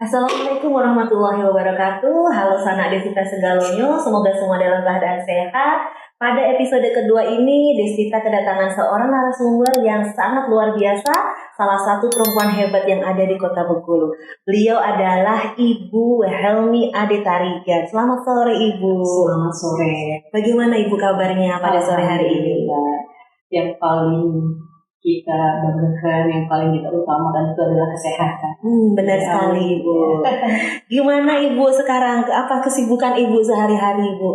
Assalamualaikum warahmatullahi wabarakatuh. Halo sanak Desita Segalonyo, semoga semua dalam keadaan sehat. Pada episode kedua ini, Desita kedatangan seorang narasumber yang sangat luar biasa, salah satu perempuan hebat yang ada di Kota Bengkulu. Beliau adalah Ibu Helmi Ade Tarigan. Selamat sore Ibu. Selamat sore. Bagaimana Ibu kabarnya pada sore hari ini? Yang paling kita banggakan, yang paling kita utamakan itu adalah kesehatan. Benar sekali Ibu. Gimana Ibu sekarang? Apa kesibukan Ibu sehari-hari Ibu?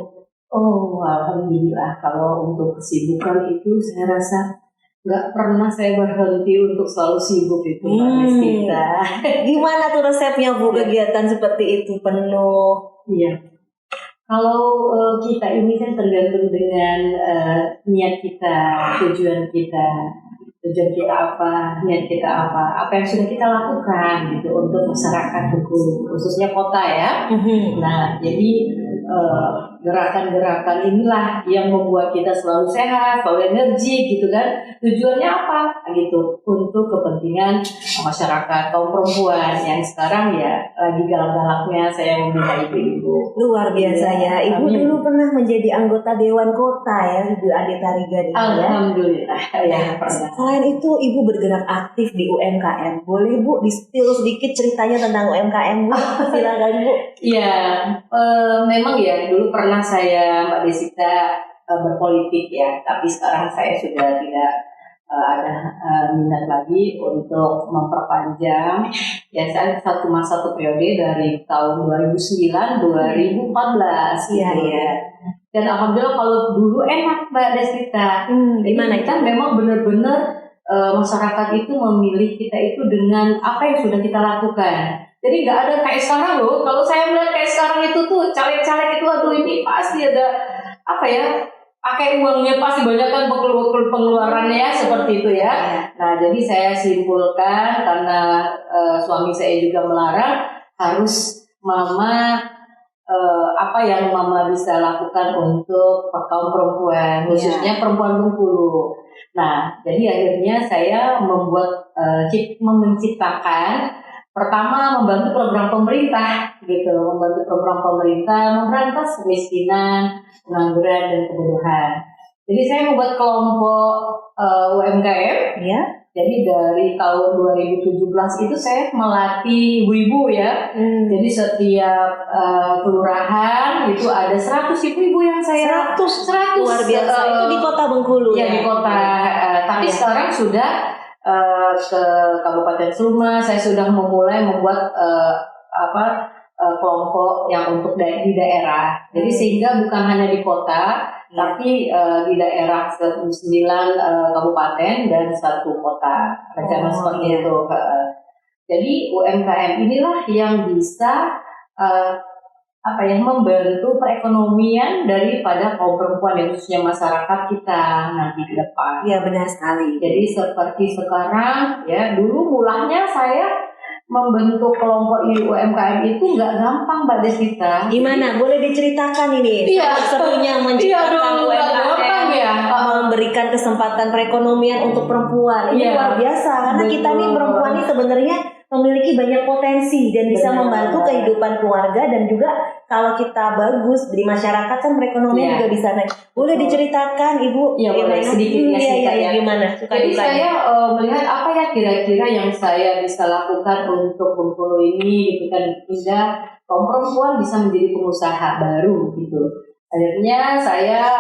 Oh, alhamdulillah. Kalau untuk kesibukan itu saya rasa nggak pernah saya berhenti untuk selalu sibuk itu, Mbak Desita. Gimana tuh resepnya Bu kegiatan seperti itu penuh? Iya. Kalau kita ini kan tergantung dengan niat kita, tujuan kita apa, niat kita apa yang sudah kita lakukan gitu untuk masyarakat Bengkulu, khususnya kota ya. Nah, jadi gerakan-gerakan inilah yang membuat kita selalu sehat, selalu energi gitu kan. Tujuannya apa? Gitu, untuk kepentingan masyarakat kaum perempuan yang sekarang ya lagi galak-galaknya saya membina ibu-ibu. Luar biasa ya. Ibu Amin. dulu pernah menjadi anggota Dewan Kota ya, Ibu Ade Tarigan ya. Alhamdulillah ya pernah. Selain itu Ibu bergerak aktif di UMKM. Boleh Bu di-spill sedikit ceritanya tentang UMKM Bu? Silakan Bu. Iya, memang ya dulu pernah saya Mbak Desita berpolitik ya, tapi sekarang saya sudah tidak ada minat lagi untuk memperpanjang. Ya saya satu periode dari tahun 2009-2014. Iya iya. Dan alhamdulillah kalau dulu enak Mbak Desita. Gimana itu? Kita memang benar-benar masyarakat itu memilih kita itu dengan apa yang sudah kita lakukan. Jadi nggak ada kayak sekarang loh. Kalau saya melihat kayak sekarang itu tuh caleg-caleg itu aduh ini pasti ada apa ya? Pakai uangnya pasti banyak kan pengeluarannya seperti itu ya. Nah jadi saya simpulkan karena suami saya juga melarang, harus mama apa yang mama bisa lakukan untuk kaum perempuan, khususnya perempuan Bengkulu. Nah jadi akhirnya saya menciptakan. Pertama membantu program pemerintah gitu, membantu program pemerintah memberantas kemiskinan, pengangguran dan kebutuhan. Jadi saya membuat kelompok UMKM ya. Jadi dari tahun 2017 itu saya melatih ibu-ibu ya. Jadi setiap kelurahan itu ada 100 ibu-ibu yang saya 100 luar biasa. Itu di Kota Bengkulu ya. Di kota. Tapi sekarang sudah ke Kabupaten Suma, saya sudah memulai membuat kelompok yang untuk di daerah. Jadi sehingga bukan hanya di kota, tapi di daerah 9 kabupaten dan 1 kota. Rencana seperti itu. Jadi UMKM inilah yang bisa membantu perekonomian daripada kaum perempuan yang khususnya masyarakat kita nanti ke depan. Iya benar sekali. Jadi seperti sekarang ya, dulu mulanya saya membentuk kelompok UMKM itu nggak gampang Mbak Desita. Gimana? Boleh diceritakan ini? Iya. Serunya menciptakan UMKM ya. Memberikan kesempatan perekonomian untuk perempuan. Ini luar biasa karena kita nih perempuan ini sebenarnya memiliki banyak potensi dan bisa membantu kehidupan keluarga, dan juga kalau kita bagus di masyarakat kan perekonomian juga bisa naik. Boleh diceritakan Ibu? Ya boleh sedikit ya. Gimana? Jadi saya melihat apa ya kira-kira yang saya bisa lakukan untuk Bengkulu ini gitu kan, hingga kaum perempuan bisa menjadi pengusaha baru gitu. Akhirnya saya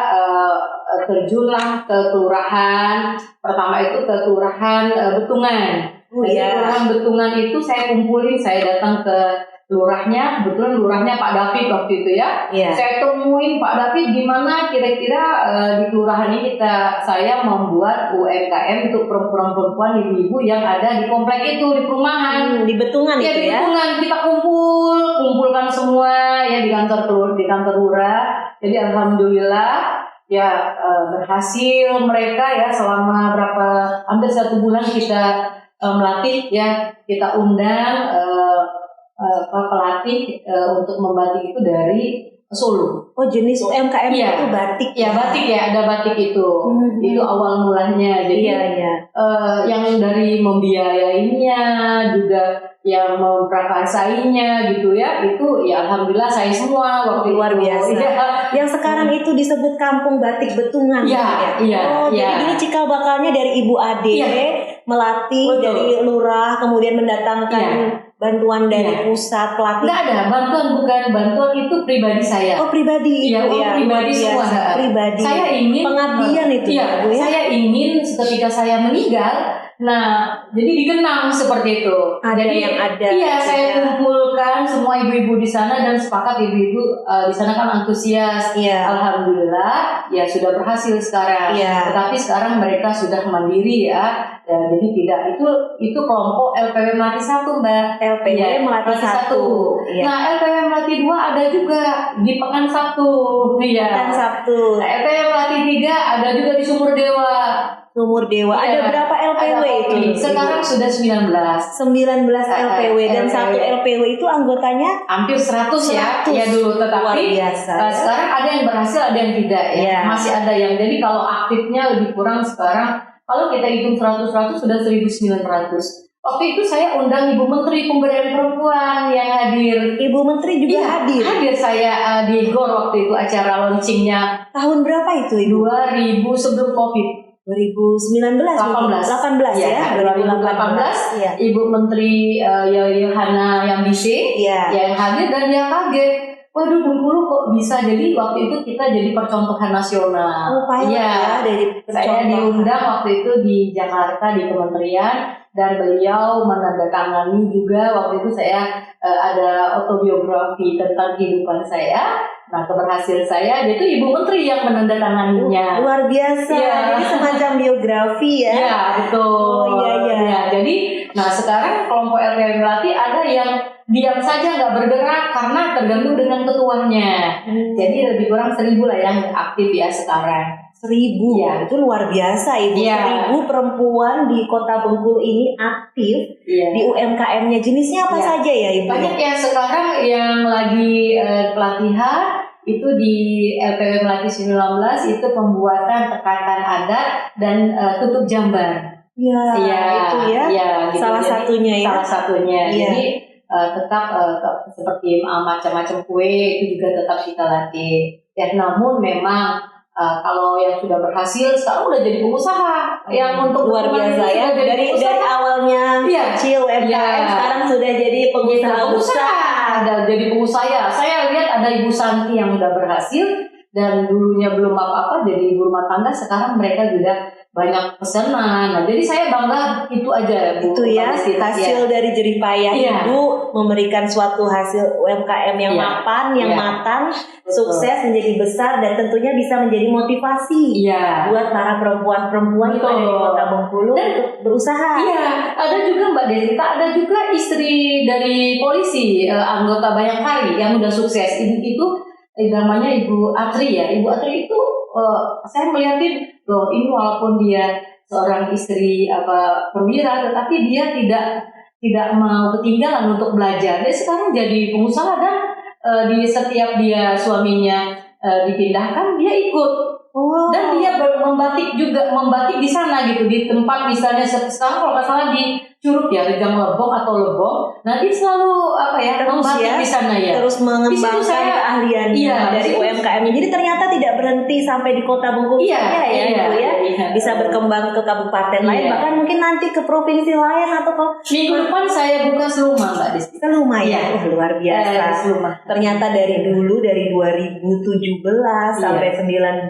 terjunlah ke kelurahan. Pertama itu ke kelurahan Betungan. Kelurahan Betungan itu saya kumpulin, saya datang ke lurahnya, kebetulan lurahnya Pak David waktu itu ya. Saya temuin Pak David gimana kira-kira di kelurahan ini saya membuat UMKM untuk perempuan-perempuan ibu-ibu yang ada di komplek itu, di perumahan. Di Betungan ya, itu di Betungan kita kumpulkan semua ya di kantor lurah. Jadi alhamdulillah ya berhasil mereka ya, selama hampir 1 bulan kita melatih ya, kita undang pelatih untuk membatik itu dari Solo. Oh, jenis UMKM Iya. itu batik. Ya batik ya, ada batik itu. Itu awal mulanya. Jadi Iya, iya. yang dari membiayainya juga yang memprakarsainya gitu ya, itu ya alhamdulillah saya semua waktu Luar itu. biasa. Iya. Yang sekarang itu disebut Kampung Batik Betungan. Iya, gitu iya, Oh, iya. jadi ini cikal bakalnya dari Ibu Ade, Iya. melatih Betul. dari lurah, kemudian mendatangkan bantuan dari pusat pelatih. Enggak ada bantuan, bukan bantuan, itu pribadi saya. Oh, pribadi Iya, itu oh, ya. pribadi luar semua. biasa. Pribadi. Saya ingin pengabdian itu Iya, Bu, ya. saya ingin ketika saya meninggal, nah jadi dikenang seperti itu. Ada jadi yang ada. Iya, saya Iya. kumpulkan semua ibu-ibu di sana dan sepakat ibu-ibu di sana kan antusias. Iya. Alhamdulillah, ya sudah berhasil sekarang. Iya. Tetapi sekarang mereka sudah mandiri ya. Jadi tidak, itu kelompok LPW Melati 1, Mbak. LPW Iya, Melati 1. Iya. Nah, LPW Melati 2 ada juga di Pekan Sabtu. Iya. Kan Sabtu. Nah, LPW Melati 3 ada juga di Sumur Dewa. Sumur Dewa. Iya. Ada berapa LPW Ada itu? sekarang sudah 19. 19 LPW dan LPW. satu LPW itu anggotanya Hampir 100 ya. 100. Ya dulu, luar tetapi biasa. Ya. sekarang ada yang berhasil, ada yang tidak ya. Iya. Masih ada yang. Jadi kalau aktifnya lebih kurang sekarang, kalau kita hitung 100 sudah 1900. Waktu itu saya undang Ibu Menteri Pemberdayaan Perempuan yang hadir. Ibu Menteri juga Iya, hadir. hadir saya di GOR waktu itu, acara launchingnya Tahun berapa itu Ibu? 2000 sebelum COVID. 2019 18 ya, ya, 2018 Iya. Ibu Menteri Yohana Yambise Iya. yang hadir dan dia kaget. Waduh, Bengkulu kok bisa. Jadi waktu itu kita jadi percontohan nasional. Oh, pilot Iya. ya dari Saya diundang waktu itu di Jakarta di kementerian dan beliau menandatangani juga. Waktu itu saya ada autobiografi tentang kehidupan saya. Nah, keberhasilan saya itu Ibu Menteri yang menandatanganinya. Luar biasa. Iya. Jadi semacam biografi ya. Iya, betul. Oh, iya. Ya, jadi, nah sekarang kelompok LPW Melati ada yang diam saja nggak bergerak karena tergantung dengan ketuanya. Jadi lebih kurang 1000 lah yang aktif ya sekarang. 1000 Iya. itu luar biasa Ibu. Iya. 1000 perempuan di Kota Bengkulu ini aktif Iya. di UMKM-nya. Jenisnya apa Iya. saja ya Ibu? Banyak ya sekarang yang lagi pelatihan itu di LPW Melati 19 itu pembuatan tekatan adat dan tutup jamban. Iya, itu ya. Iya, gitu. Salah Jadi, satunya ya. Salah satunya. Iya. Jadi tetap seperti macam-macam kue itu juga tetap kita latih. Ya, namun memang kalau yang sudah berhasil sekarang udah jadi pengusaha. Yang untuk luar biasa ya. sudah jadi Dari pengusaha. awalnya Iya. kecil UMKM Iya. sekarang sudah jadi pengusaha besar. Ada jadi pengusaha. Saya lihat ada Ibu Santi yang udah berhasil dan dulunya belum apa-apa jadi ibu rumah tangga, sekarang mereka juga banyak pesanan. Nah, jadi saya bangga itu aja Bu. Itu ya Kapasitas, hasil dari jerih payah Iya. Ibu memberikan suatu hasil UMKM yang Iya. mapan, yang Iya. matang, Betul. sukses menjadi besar dan tentunya bisa menjadi motivasi Iya. buat para perempuan-perempuan yang ada di Betul. Kota Bengkulu Dan- untuk berusaha. Iya, ada juga Mbak Desita, ada juga istri dari polisi, anggota Bayangkari yang udah sukses. Itu namanya Ibu Atri ya. Ibu Atri itu saya melihatin loh, ini walaupun dia seorang istri perwira, tetapi dia tidak mau ketinggalan untuk belajar. Dia sekarang jadi pengusaha dan di setiap dia suaminya dipindahkan, dia ikut. Oh. Dan dia membatik di sana gitu, di tempat misalnya sekarang kalau nggak salah di Curug ya, Rejang Lebong atau Lebong. Nah, dia selalu Terus membatik ya, di sana ya. terus Di mengembangkan situ saya- keahliannya Iya, dari di situ- UMKM-nya. Jadi ternyata tidak berhenti sampai di Kota Bengkulu saja ya, Ibu ya. iya. Bisa berkembang ke kabupaten lain, Iya. bahkan mungkin nanti ke provinsi lain atau ke Minggu depan saya buka Seluma, Mbak Desti. lumayan. Iya. Wah, luar biasa. Seluma. Ternyata dari dulu, dari 2017 Iya. sampai 19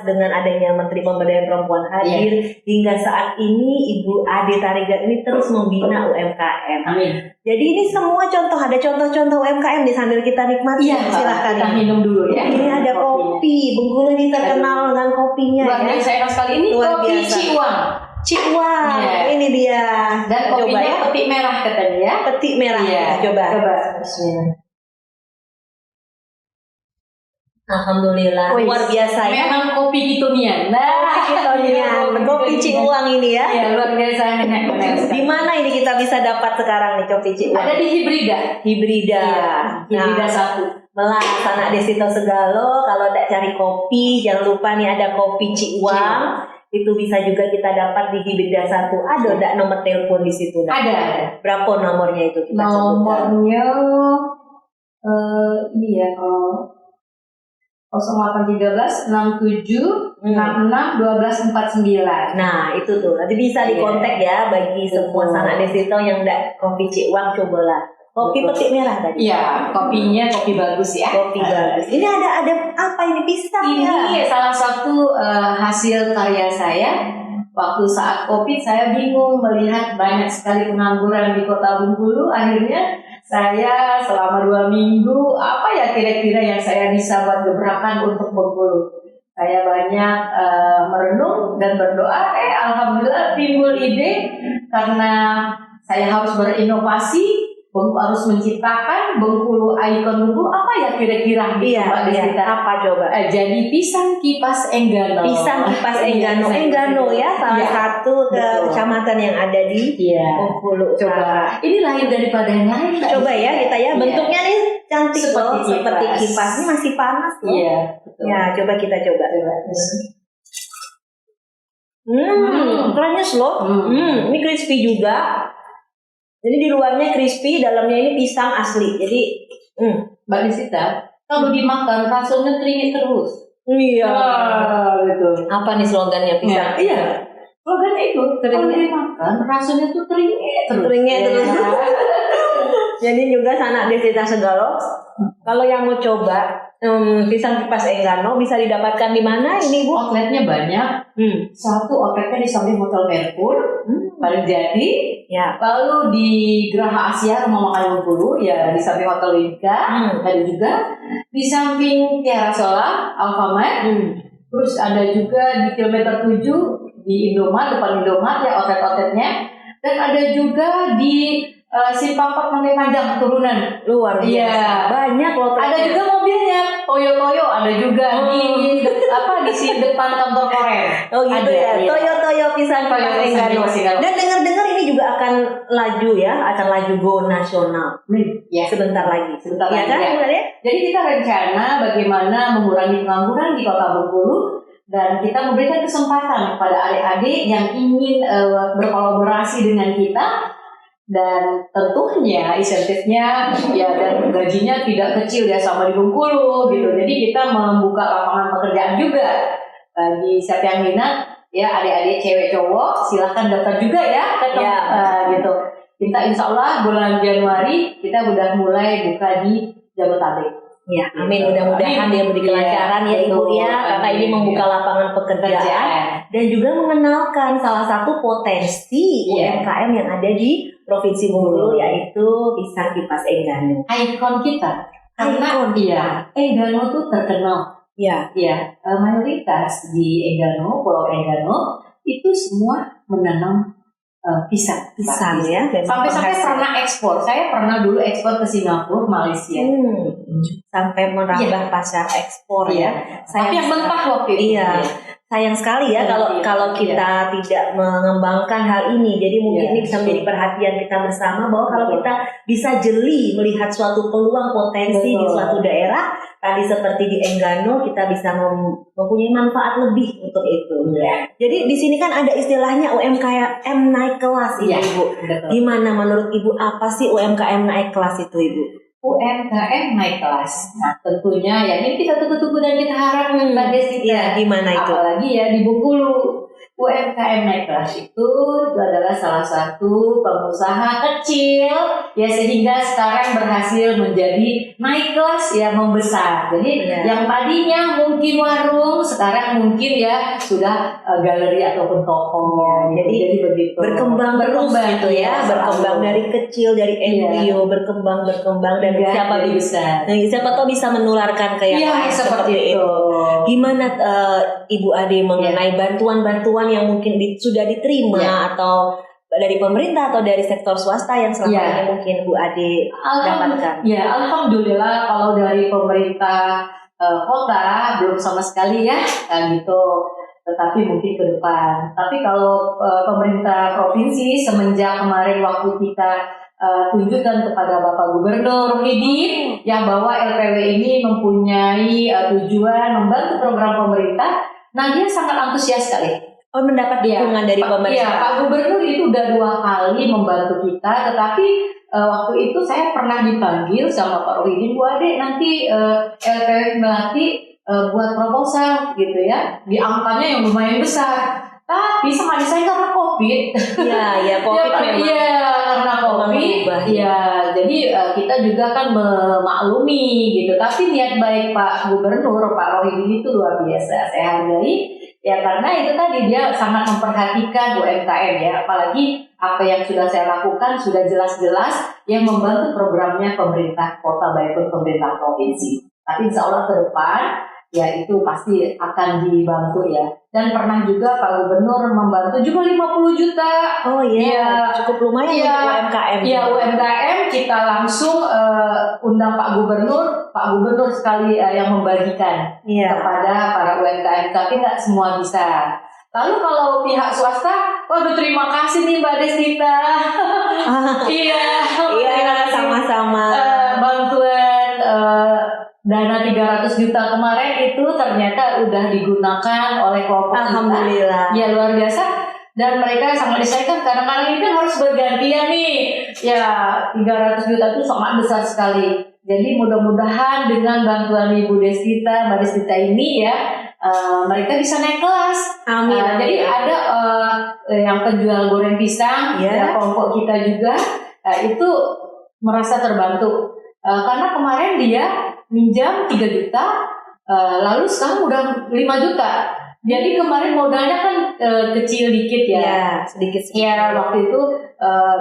dengan adanya Menteri Pemberdayaan Perempuan hadir hingga saat ini Ibu Ade Tarigan ini terus membina UMKM. Amin. Jadi ini semua ada contoh-contoh UMKM nih sambil kita nikmati. Iya, Silahkan. kita minum dulu ya. Ini ada kopi. Bengkulu ini terkenal dengan kopinya Luar ya. biasa enak sekali. Ini Luar kopi biasa. Ciwang. Cikwang, Iya. ini dia. Dan Kita coba kopinya ya. peti merah katanya ya. Peti merah. Iya. Kita coba. Bismillah. Alhamdulillah. Wih, Luar biasa ya. Memang kopi Kitunian. Kopi Cikwang ini ya. Iya, luar biasa enak. Di mana ini kita bisa dapat sekarang nih kopi Cikwang? Ada di Hibrida. Hibrida. Hibrida Nah, 1. Melas anak Desito Segalo, kalau tidak cari kopi, jangan lupa nih ada kopi Ciuang. Itu bisa juga kita dapat di Hibida 1. Ada enggak nomor telepon di situ? Ada. Berapa nomornya itu kita sebutkan? Nomornya ini ya, 0813 67 66 1249. Nah itu tuh nanti bisa dikontak ya bagi semua sanak Desito yang enggak kopi Ciuang, cobalah. Kopi petik merah tadi. Iya, kopinya kopi bagus ya. Kopi bagus. Ini ada apa ini, pisang ya? Ini salah satu hasil karya saya. Waktu saat COVID saya bingung melihat banyak sekali pengangguran di Kota Bengkulu. Akhirnya saya selama 2 minggu apa ya kira-kira yang saya bisa buat gebrakan untuk Bengkulu. Saya banyak merenung dan berdoa. Alhamdulillah timbul ide karena saya harus berinovasi. Harus menciptakan Bengkulu, ikon Bengkulu apa ya kira-kira gitu Mbak Desita? Apa coba? Jadi pisang kipas Enggano. Pisang kipas Enggano. Enggano ya salah satu kecamatan yang ada di Bengkulu. Coba. Ini lahir daripada yang lain. Coba ya kita ya. Bentuknya nih cantik seperti kipas. Ini masih panas loh. Iya. Ya coba kita coba. Kerennya loh. Ini crispy juga. Jadi di luarnya crispy, dalamnya ini pisang asli. Jadi, Mbak Desita, kalau dimakan rasanya teringin terus. Iya. Gitu. Apa nih slogannya pisang? Iya. Slogannya itu, kalau dimakan rasanya tuh teringin terus. Jadi juga sanak Desita Segalo, kalau yang mau coba pisang kipas Enggano bisa didapatkan di mana ini Bu? Outletnya banyak. Satu outletnya di samping Hotel Merkur, paling jadi. Ya. Lalu di Geraha Asia Rumah Makan Bengkulu ya di samping Hotel Winka, ada juga di samping Tiara Sola Alfamart. Terus ada juga di kilometer 7 di Indomaret, depan Indomaret ya outlet-outletnya. Dan ada juga di Simpang Mangkai Panjang turunan. Luar biasa. Iya. Banyak loh. Ada juga mobilnya Toyo ada juga di depan kantor Korem. Oh gitu ya. Toyo pisang kipas Enggano. Dan dengar-dengar ini juga akan laju ya, akan laju go nasional. Ya. Sebentar lagi. Ya kan? Ya. Jadi kita rencana bagaimana mengurangi pengangguran di Kota Bengkulu dan kita memberikan kesempatan kepada adik-adik yang ingin berkolaborasi dengan kita. Dan tentunya insentifnya ya dan gajinya tidak kecil ya sama di Bengkulu gitu. Jadi kita membuka lapangan pekerjaan juga bagi siapa yang minat ya adik-adik cewek cowok silahkan daftar juga ya gitu. Kita insya Allah bulan Januari kita udah mulai buka di Jabodetabek. Ya, amin. Mudah-mudahan dia beri kelancaran ya Ibu ya. Kakak ini membuka lapangan pekerjaan dan juga mengenalkan salah satu potensi UMKM yang ada di Provinsi Bengkulu yaitu pisang kipas Enggano. Ikon kita. Karena Enggano tuh terkenal. Ya, mayoritas di Enggano, Pulau Enggano itu semua menanam pisang ya. Sampai pernah ekspor. Saya pernah dulu ekspor ke Singapura, Malaysia. Sampai merambah pasar ekspor ya. Tapi yang mentah waktu itu. Iya. Sayang sekali ya kalau kita tidak mengembangkan hal ini. Jadi mungkin ini bisa menjadi perhatian kita bersama bahwa kalau kita bisa jeli melihat suatu peluang potensi di suatu daerah, tadi seperti di Enggano kita bisa mempunyai manfaat lebih untuk itu. Jadi di sini kan ada istilahnya UMKM naik kelas Ibu. Gimana menurut Ibu apa sih UMKM naik kelas itu Ibu? UMKM naik kelas. Nah, tentunya ya ini kita tunggu-tunggu dan kita harapkan Mbak Desita. Ya, gimana itu? Apalagi ya di Bengkulu. UMKM naik kelas itu adalah salah satu pengusaha kecil ya sehingga sekarang berhasil menjadi naik kelas ya membesar. Jadi yang tadinya mungkin warung sekarang mungkin ya sudah galeri ataupun toko. Jadi begitu. Berkembang gitu ya, berkembang dari kecil dari embrio berkembang dan siapa besar. Nah, siapa tahu bisa menularkan ke yang lain seperti itu. Gimana Ibu Ade mengenai bantuan-bantuan yang mungkin sudah diterima atau dari pemerintah atau dari sektor swasta yang selama ini mungkin Bu Ade dapatkan? Ya, alhamdulillah kalau dari pemerintah kota belum sama sekali ya gitu. tetapi mungkin ke depan. Tapi kalau pemerintah provinsi semenjak kemarin waktu kita tunjukkan kepada Bapak Gubernur Hidin yang bahwa LPW ini mempunyai tujuan membantu program pemerintah, nah dia sangat antusias sekali. Oh, mendapat dukungan dari pemerintah. Iya, Pak Gubernur itu udah 2 kali membantu kita, tetapi waktu itu saya pernah dipanggil sama Pak Rohidin, Bu Ade nanti LPW Melati buat proposal gitu ya, di angkanya yang lumayan besar. Tapi sama saya karena COVID. Iya, COVID memang. Iya, karena COVID. Iya, jadi kita juga kan memaklumi gitu. Tapi niat baik Pak Gubernur, Pak Rohidin itu luar biasa. Saya hargai. Ya karena itu tadi dia sangat memperhatikan UMKM ya. Apalagi apa yang sudah saya lakukan sudah jelas-jelas yang membantu programnya pemerintah kota maupun pemerintah provinsi. Tapi insya Allah ke depan ya itu pasti akan dibantu ya. Dan pernah juga Pak Gubernur membantu juga 50 juta. Oh iya, cukup lumayan ya, untuk UMKM. Iya, UMKM kita langsung undang Pak Gubernur sekali yang membagikan kepada para UMKM, tapi nggak semua bisa. Lalu kalau pihak swasta, waduh terima kasih nih Mbak Desita. Iya, sama-sama. Bantuan dana 300 juta kemarin itu ternyata udah digunakan oleh kelompok kita. Alhamdulillah. Ya luar biasa. Dan mereka sangat disayangkan kadang-kadang ini kan harus bergantian nih. Ya 300 juta itu sangat besar sekali. Jadi mudah-mudahan dengan bantuan Ibu Desita, Mbak Desita ini ya, mereka bisa naik kelas. Amin. Jadi ada yang penjual goreng pisang, ya, kelompok kita juga itu merasa terbantu. Karena kemarin dia minjam 3 juta, lalu sekarang udah 5 juta. Jadi kemarin modalnya kan kecil dikit ya. Sedikit. Ya waktu itu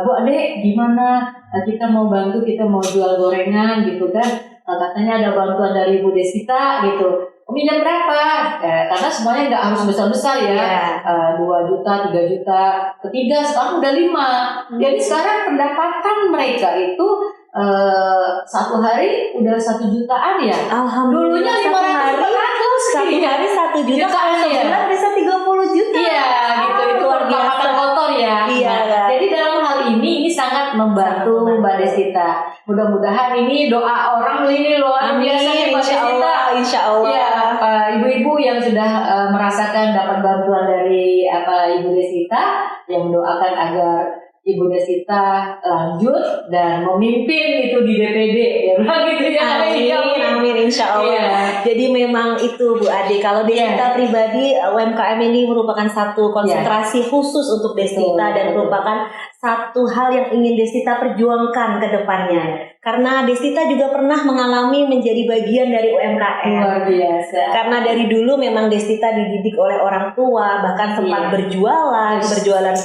Bu Ade gimana kita mau bantu, kita mau jual gorengan gitu kan. Katanya ada bantuan dari Bu Desita gitu. Minjam berapa? Karena semuanya nggak harus besar-besar ya. 2 juta, 3 juta. Ketiga sekarang udah 5. Jadi sekarang pendapatan mereka itu 1 hari udah 1 jutaan ya. Alhamdulillah. Dulunya 500. Satu hari 1 juta, kalau sebulan bisa 30 juta. Iya, gitu. Itu luar biasa. kotor ya. Iya. Nah, jadi dalam hal ini sangat membantu Mbak Desita. Mudah-mudahan ini doa orang ini luar biasa nih Mbak Desita. Insya Allah. Ya, ibu-ibu yang sudah merasakan dapat bantuan dari Ibu Desita, yang mendoakan agar Ibu Desita lanjut dan memimpin itu di DPD ya gitu ya. Amin insya Allah. Jadi memang itu Bu Ade, kalau Desita pribadi UMKM ini merupakan satu konsentrasi khusus untuk Desita dan merupakan satu hal yang ingin Desita perjuangkan ke depannya. Karena Desita juga pernah mengalami menjadi bagian dari UMKM. Luar biasa. Karena dari dulu memang Desita dididik oleh orang tua, bahkan sempat berjualan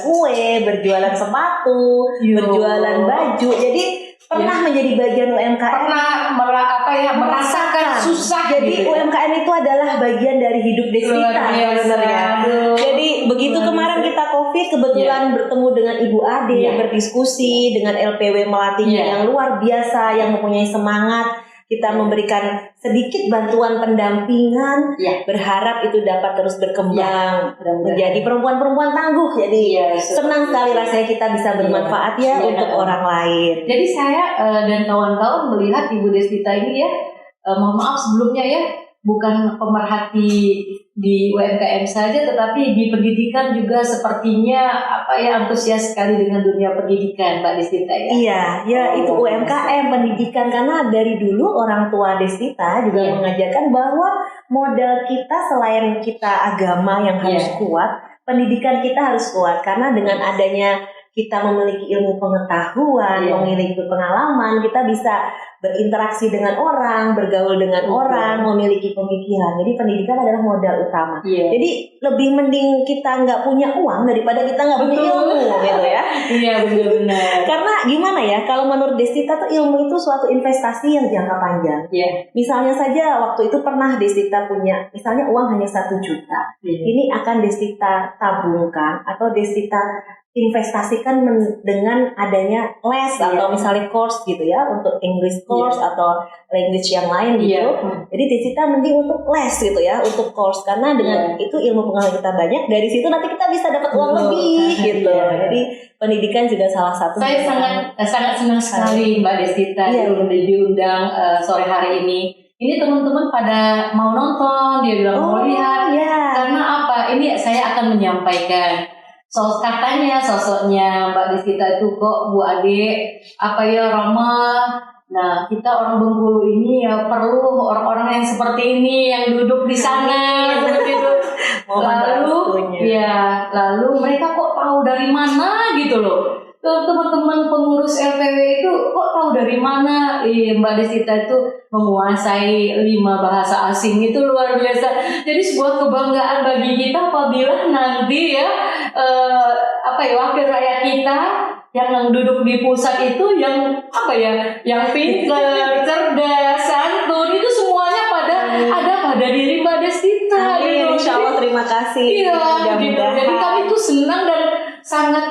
kue, berjualan sepatu, berjualan baju. Jadi pernah menjadi bagian UMKM. Pernah merasakan susah. Jadi gitu. UMKM itu adalah bagian dari hidup Desita sebenarnya. Jadi begitu kemarin kita COVID, kebetulan bertemu dengan Ibu Ade, berdiskusi dengan LPW Melatinya yang luar biasa, yang mempunyai semangat. Kita memberikan sedikit bantuan pendampingan, berharap itu dapat terus berkembang, menjadi perempuan-perempuan tangguh. Jadi senang sekali rasanya kita bisa bermanfaat untuk orang lain. Jadi saya dan kawan-kawan melihat Ibu Desita ini ya, mohon maaf sebelumnya ya, bukan pemerhati di UMKM saja, tetapi di pendidikan juga sepertinya antusias sekali dengan dunia pendidikan Mbak Desita ya. Iya, itu UMKM pendidikan, karena dari dulu orang tua Desita juga mengajarkan bahwa modal kita selain kita agama yang harus kuat, pendidikan kita harus kuat, karena dengan adanya kita memiliki ilmu pengetahuan, memiliki pengalaman, kita bisa berinteraksi dengan orang, bergaul dengan orang, memiliki pemikiran. Jadi pendidikan adalah modal utama. Jadi lebih mending kita nggak punya uang daripada kita nggak punya ilmu, gitu ya. Iya benar-benar. Karena gimana ya, kalau menurut Desita tuh ilmu itu suatu investasi yang jangka panjang. Misalnya saja waktu itu pernah Desita punya, misalnya uang hanya 1 juta. Ini akan Desita tabungkan atau Desita investasikan dengan adanya les atau misalnya course gitu ya, untuk English course atau language yang lain gitu. Jadi Desita mending untuk les gitu ya, untuk course, karena dengan itu ilmu pengetahuan kita banyak, dari situ nanti kita bisa dapat uang lebih gitu. Jadi pendidikan juga salah satu. Saya sangat senang sekali Mbak Desita diundang sore hari ini. Ini teman-teman pada mau nonton, dia bilang mau lihat. Karena apa? Ini saya akan menyampaikan. Katanya sosoknya Mbak Desita itu kok Bu Ade ramah. Nah, kita orang Bengkulu ini ya perlu orang-orang yang seperti ini yang duduk di sana seperti itu. Lalu mereka kok tahu dari mana gitu loh. Teman-teman pengurus LPW itu kok tahu dari mana Mbak Desita itu menguasai 5 bahasa asing, itu luar biasa. Jadi sebuah kebanggaan bagi kita apabila nanti wakil rakyat kita yang duduk di pusat itu yang pintar, cerdas, santun, itu semuanya ada pada diri Mbak Desita. Insya Allah, terima kasih. Jadi kami tuh senang dan sangat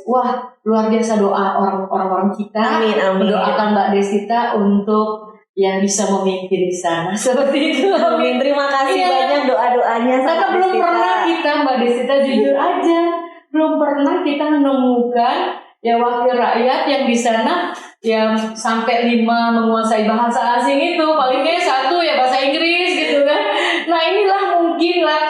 wah, luar biasa doa orang-orang kita. Amin. Mendoakan Mbak Desita untuk yang bisa memimpin di sana seperti itu. Amin. Terima kasih banyak doa-doanya. Karena belum pernah kita Mbak Desita, jujur aja, belum pernah kita menemukan wakil rakyat yang di sana yang sampai 5 menguasai bahasa asing itu. Palingnya 1 bahasa Inggris gitu kan. Nah, inilah mungkinlah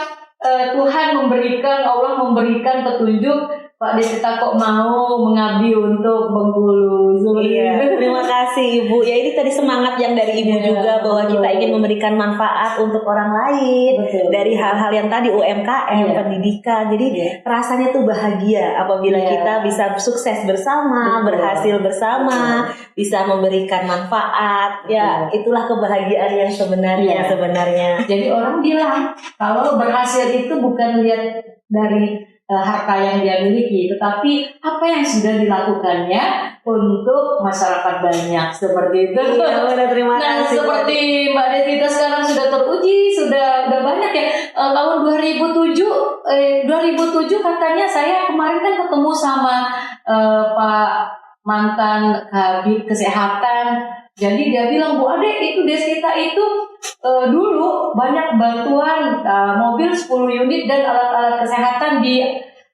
Allah memberikan petunjuk, Pak Desita kok mau mengabdi untuk Bengkulu. Terima kasih Ibu. Ya, ini tadi semangat yang dari Ibu juga, bahwa kita ingin memberikan manfaat untuk orang lain. Dari hal-hal yang tadi UMKM, pendidikan. Jadi rasanya tuh bahagia apabila kita bisa sukses bersama, berhasil bersama, bisa memberikan manfaat. Itulah kebahagiaan yang sebenarnya. Jadi orang bilang kalau berhasil itu bukan lihat dari harta yang dia miliki, tetapi apa yang sudah dilakukannya untuk masyarakat banyak, seperti itu. Terima kasih. Seperti Mbak Desita sekarang sudah teruji, sudah banyak ya. Tahun 2007 katanya, saya kemarin kan ketemu sama Pak mantan Kabid Kesehatan. Jadi dia bilang, Bu Ade, itu Desita itu dulu banyak bantuan mobil 10 unit dan alat-alat kesehatan di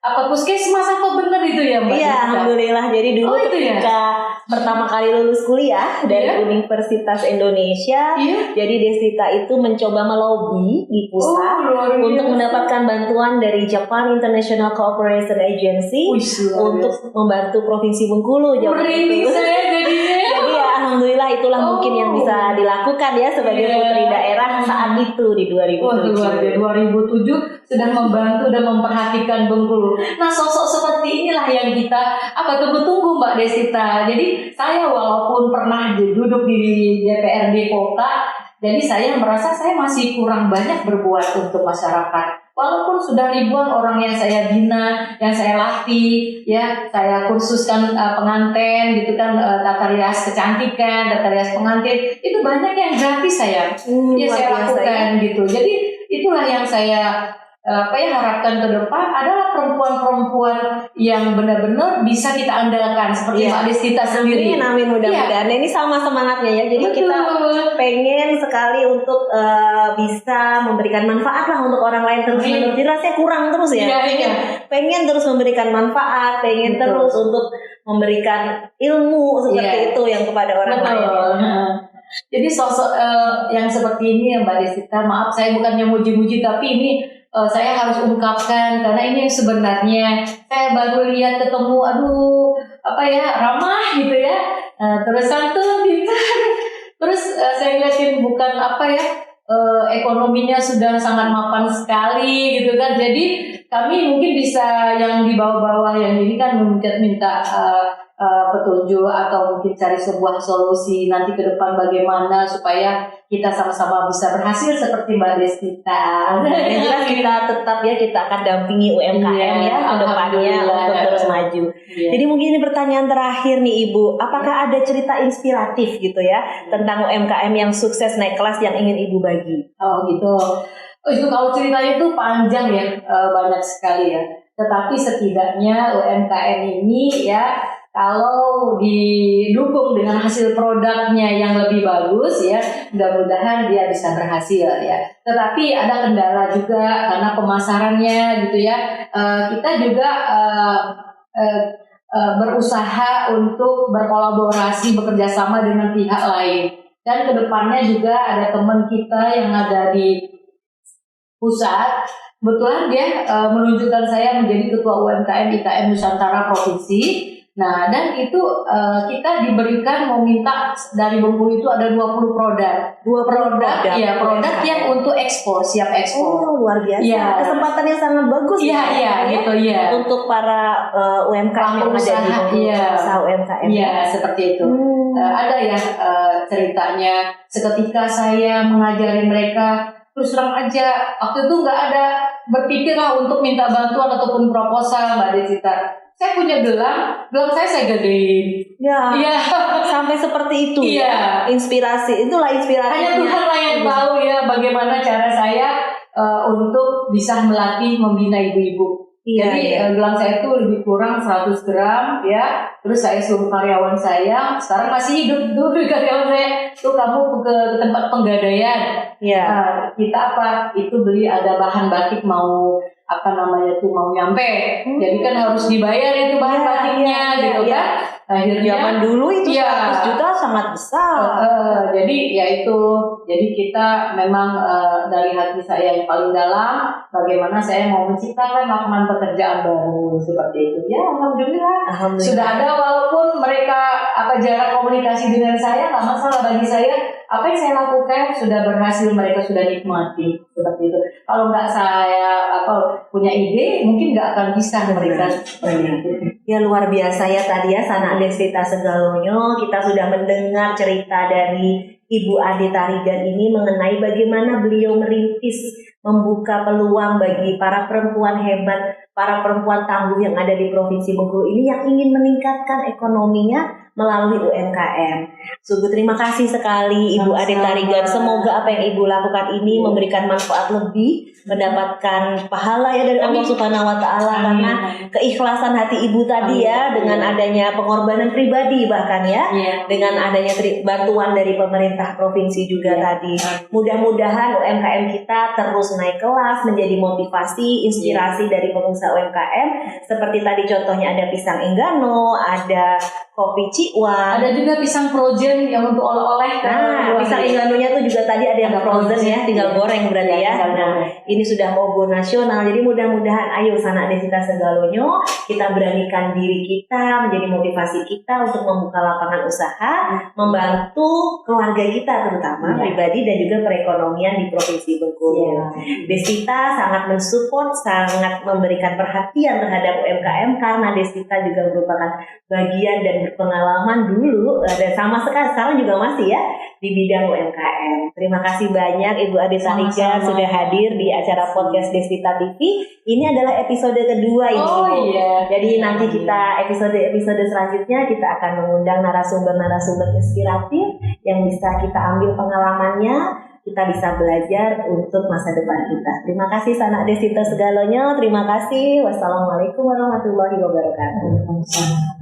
puskesmas, apa benar itu ya Mbak? Iya, alhamdulillah. Jadi dulu ketika pertama kali lulus kuliah dari Universitas Indonesia, jadi Desita itu mencoba melobi di pusat untuk mendapatkan bantuan dari Japan International Cooperation Agency untuk membantu Provinsi Bengkulu. Jadi alhamdulillah, itulah mungkin yang bisa dilakukan ya sebagai putri daerah saat itu di 2007. 2007 sudah membantu dan memperhatikan Bengkulu. Nah, sosok seperti inilah yang kita tunggu-tunggu Mbak Desita. Jadi saya walaupun pernah duduk di DPRD kota, jadi saya merasa saya masih kurang banyak berbuat untuk masyarakat. Walaupun sudah ribuan orang yang saya bina, yang saya latih, saya kursuskan pengantin gitu kan, tata rias kecantikan, tata rias pengantin, itu banyak yang gratis saya lakukan gitu. Jadi itulah yang saya harapkan ke depan adalah perempuan-perempuan yang benar-benar bisa kita andalkan seperti Mbak Desita sendiri. Amin, mudah-mudahan. Ini sama semangatnya ya. Jadi kita pengen sekali untuk bisa memberikan manfaat lah untuk orang lain terus menerus. Jadi rasanya kurang terus ya. Pengen terus memberikan manfaat, pengen terus untuk memberikan ilmu seperti itu yang kepada orang lain. Jadi sosok yang seperti ini ya Mbak Desita, maaf saya bukannya muji-muji, tapi ini saya harus ungkapkan karena ini sebenarnya saya baru lihat ketemu, ramah gitu ya, terus santun pintar, terus saya lihatin bukan ekonominya sudah sangat mapan sekali gitu kan. Jadi kami mungkin bisa yang di bawah-bawah yang ini kan minta petunjuk atau mungkin cari sebuah solusi nanti ke depan bagaimana supaya kita sama-sama bisa berhasil seperti Mbak Desita. Yang jelas kita tetap kita akan dampingi UMKM ke depannya untuk terus maju. Jadi mungkin ini pertanyaan terakhir nih Ibu, apakah ada cerita inspiratif gitu ya tentang UMKM yang sukses naik kelas yang ingin Ibu bagi? Oh gitu. Itu kalau ceritanya itu panjang ya, banyak sekali ya. Tetapi setidaknya UMKM ini ya kalau didukung dengan hasil produknya yang lebih bagus ya, mudah-mudahan dia bisa berhasil ya. Tetapi ada kendala juga karena pemasarannya gitu ya. Kita juga berusaha untuk berkolaborasi, bekerja sama dengan pihak lain. Dan kedepannya juga ada teman kita yang ada di pusat. Kebetulan dia menunjukkan saya menjadi Ketua UMKM IKM Nusantara Provinsi. Nah, dan itu kita diberikan mau minta dari Bengkulu itu ada 20 produk. 20 produk. Ya, produk yang untuk ekspor, siap ekspor. Oh, luar biasa. Ya. Kesempatan yang sangat bagus. Iya, gitu ya. Untuk para UMKM yang ada di usaha UMKM. Iya, seperti itu. Ada ya ceritanya seketika saya mengajari mereka, terus terang aja waktu itu nggak ada berpikirlah untuk minta bantuan ataupun proposal, Mbak Desita. Saya punya gelang saya gedein. Ya. Iya. Sampai seperti itu. Iya. Ya. Inspirasi, itulah inspirasinya. Hanya Tuhan lah yang tahu ya bagaimana cara saya untuk bisa melatih membina ibu-ibu. Iya, jadi gelang saya itu lebih kurang 100 gram ya. Terus saya suruh karyawan saya, sekarang masih hidup dulu karyawan saya, tuh kamu ke tempat penggadaian. Iya. Kita apa? Itu beli ada bahan batik mau mau nyampe. Jadi kan harus dibayar itu bahan batiknya gitu kan. Akhirnya zaman dulu itu 100 juta sangat besar. Jadi ya itu. Jadi kita memang dari hati saya yang paling dalam, bagaimana saya mau menciptakan lapangan pekerjaan baru seperti itu. Ya alhamdulillah. Sudah ada walaupun mereka jarak komunikasi dengan saya nggak masalah bagi saya. Apa yang saya lakukan sudah berhasil, mereka sudah nikmati seperti itu. Kalau nggak saya punya ide, mungkin nggak akan bisa mereka seperti itu. Ya luar biasa ya tadi ya Sanak Deswita Segalonyo, kita sudah mendengar cerita dari Ibu Ade Tarigan ini mengenai bagaimana beliau merintis membuka peluang bagi para perempuan hebat, para perempuan tangguh yang ada di Provinsi Bengkulu ini yang ingin meningkatkan ekonominya melalui UMKM. Sungguh terima kasih sekali Ibu Ade Tarigan. Semoga apa yang Ibu lakukan ini memberikan manfaat lebih, mendapatkan pahala ya dari Allah Subhanahu wa taala karena keikhlasan hati Ibu tadi ya, dengan adanya pengorbanan pribadi bahkan ya, dengan adanya bantuan dari pemerintah provinsi juga tadi. Mudah-mudahan UMKM kita terus naik kelas, menjadi motivasi, inspirasi dari pengusaha UMKM seperti tadi contohnya ada pisang Enggano, ada kopi Cikwan, ada juga pisang frozen yang untuk oleh-oleh. Nah, pisang Engganonya tuh juga tadi ada yang frozen ya, tinggal goreng berarti ya. Nah, ini sudah mau go nasional, jadi mudah-mudahan ayo Sanak Deswita Segalonyo kita beranikan diri kita, menjadi motivasi kita untuk membuka lapangan usaha, membantu keluarga kita terutama pribadi dan juga perekonomian di Provinsi Bengkulu. Deswita sangat mensupport, sangat memberikan perhatian terhadap UMKM karena Deswita juga merupakan bagian dan berpengalaman dulu dan sama sekarang juga masih ya di bidang UMKM. Terima kasih banyak Ibu Ade Tarigan sudah hadir di acara podcast Deswita TV. Ini adalah episode kedua ini. Jadi nanti kita episode selanjutnya kita akan mengundang narasumber inspiratif yang bisa kita ambil pengalamannya, kita bisa belajar untuk masa depan kita. Terima kasih Sanak Deswita Segalonyo. Terima kasih. Wassalamualaikum warahmatullahi wabarakatuh.